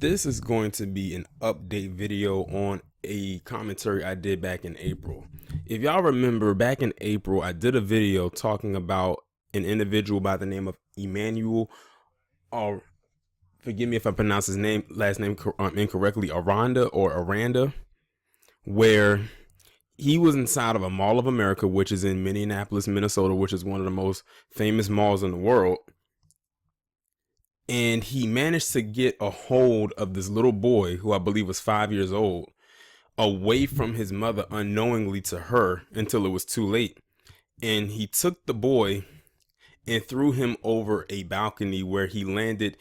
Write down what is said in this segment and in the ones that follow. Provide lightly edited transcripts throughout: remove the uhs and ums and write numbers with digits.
This is going to be an update video on a commentary I did back in April. If y'all remember, back in April, I did a video talking about an individual by the name of Emanuel, or forgive me if I pronounce his last name incorrectly, Aranda, where he was inside of a Mall of America, which is in Minneapolis, Minnesota, which is one of the most famous malls in the world. And he managed to get a hold of this little boy, who I believe was 5 years old, away from his mother unknowingly to her until it was too late. And he took the boy and threw him over a balcony where he landed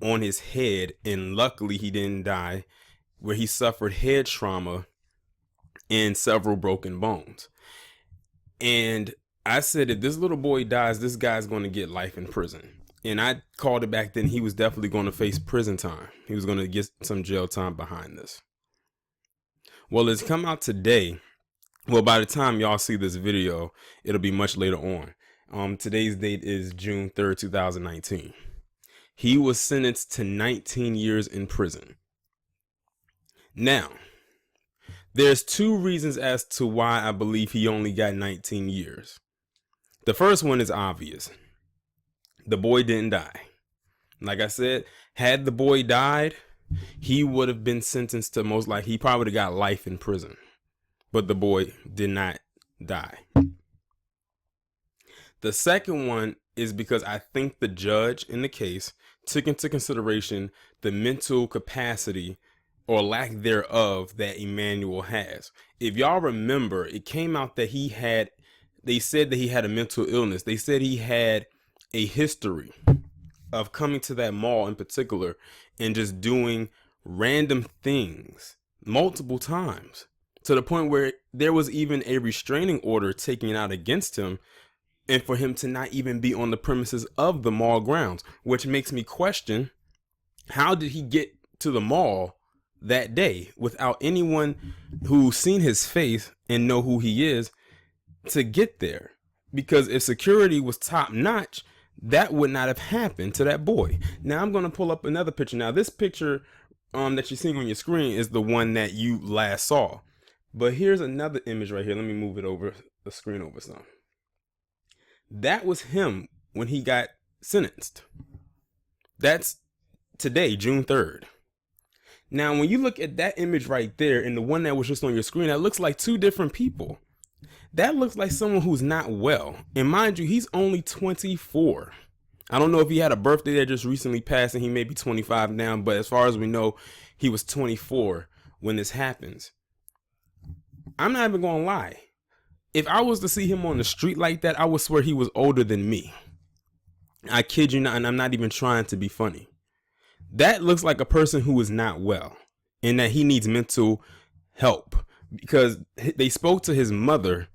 on his head. And luckily he didn't die, where he suffered head trauma and several broken bones. And I said, if this little boy dies, this guy's going to get life in prison. And I called it back then. He was definitely going to face prison time. He was going to get some jail time behind this. Well, it's come out today. Well, by the time y'all see this video, it'll be much later on. Today's date is June 3rd, 2019. He was sentenced to 19 years in prison. Now, there's two reasons as to why I believe he only got 19 years. The first one is obvious. The boy didn't die. Like I said, had the boy died, he would have been sentenced to most likely, he probably would have got life in prison. But the boy did not die. The second one is because I think the judge in the case took into consideration the mental capacity or lack thereof that Emanuel has. If y'all remember, it came out that they said that he had a mental illness. They said he had a history of coming to that mall in particular and just doing random things multiple times, to the point where there was even a restraining order taken out against him, and for him to not even be on the premises of the mall grounds, which makes me question, how did he get to the mall that day without anyone who's seen his face and know who he is to get there? Because if security was top notch, that would not have happened to that boy. Now I'm going to pull up another picture. Now this picture that you're seeing on your screen is the one that you last saw. But here's another image right here. Let me move it over the screen over some. That was him when he got sentenced. That's today, June 3rd. Now, when you look at that image right there and the one that was just on your screen, that looks like two different people. That looks like someone who's not well. And mind you, he's only 24. I don't know if he had a birthday that just recently passed and he may be 25 now, but as far as we know, he was 24 when this happens. I'm not even gonna lie. If I was to see him on the street like that, I would swear he was older than me. I kid you not, and I'm not even trying to be funny. That looks like a person who is not well and that he needs mental help, because they spoke to his mother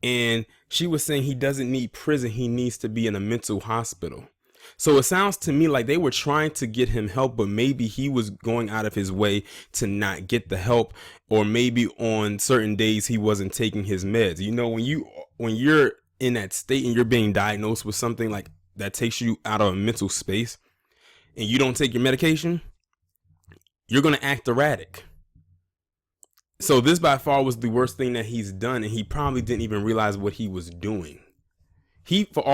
and she was saying he doesn't need prison. He needs to be in a mental hospital. So it sounds to me like they were trying to get him help, but maybe he was going out of his way to not get the help, or maybe on certain days he wasn't taking his meds. You know, when you're in that state and you're being diagnosed with something like that takes you out of a mental space and you don't take your medication, you're going to act erratic. So this by far was the worst thing that he's done, and he probably didn't even realize what he was doing. He, for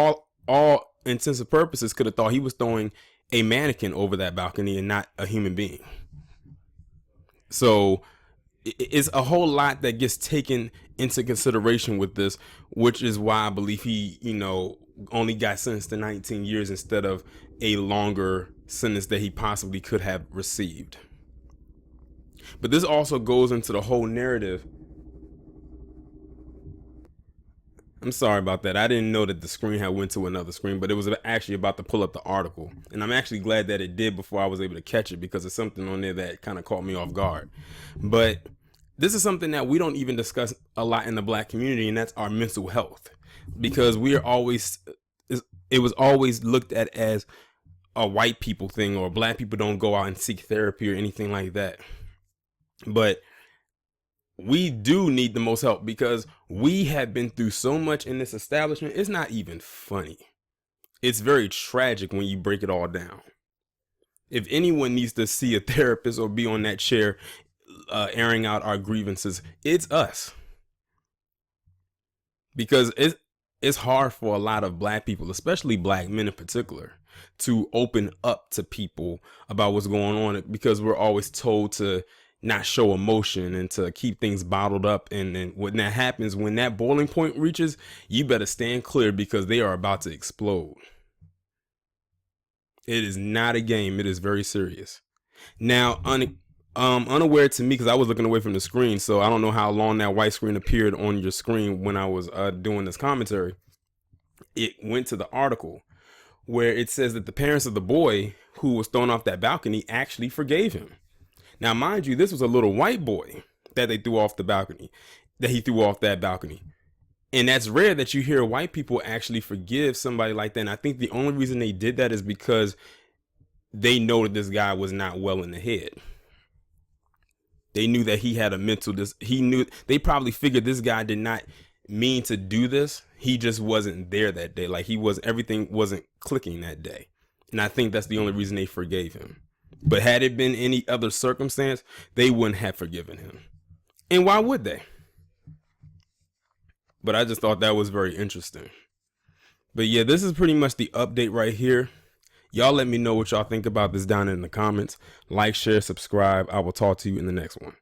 all intents and purposes, could have thought he was throwing a mannequin over that balcony and not a human being. So it's a whole lot that gets taken into consideration with this, which is why I believe he, only got sentenced to 19 years instead of a longer sentence that he possibly could have received. But this also goes into the whole narrative. I'm sorry about that. I didn't know that the screen had went to another screen, but it was actually about to pull up the article. And I'm actually glad that it did before I was able to catch it, because it's something on there that kind of caught me off guard. But this is something that we don't even discuss a lot in the Black community, and that's our mental health. Because it was always looked at as a white people thing, or Black people don't go out and seek therapy or anything like that. But we do need the most help, because we have been through so much in this establishment. It's not even funny. It's very tragic when you break it all down. If anyone needs to see a therapist or be on that chair airing out our grievances, it's us. Because it's hard for a lot of black people, especially black men in particular, to open up to people about what's going on, because we're always told to not show emotion and to keep things bottled up. And then when that happens, when that boiling point reaches, you better stand clear, because they are about to explode. It is not a game. It is very serious. Now, unaware to me, because I was looking away from the screen, so I don't know how long that white screen appeared on your screen when I was doing this commentary. It went to the article where it says that the parents of the boy who was thrown off that balcony actually forgave him. Now, mind you, this was a little white boy that they threw off the balcony, that he threw off that balcony. And that's rare that you hear white people actually forgive somebody like that. And I think the only reason they did that is because they know that this guy was not well in the head. They knew that he had a mental they probably figured this guy did not mean to do this. He just wasn't there that day. Like everything wasn't clicking that day. And I think that's the only reason they forgave him. But had it been any other circumstance, they wouldn't have forgiven him. And why would they? But I just thought that was very interesting. But yeah, this is pretty much the update right here. Y'all let me know what y'all think about this down in the comments. Like, share, subscribe. I will talk to you in the next one.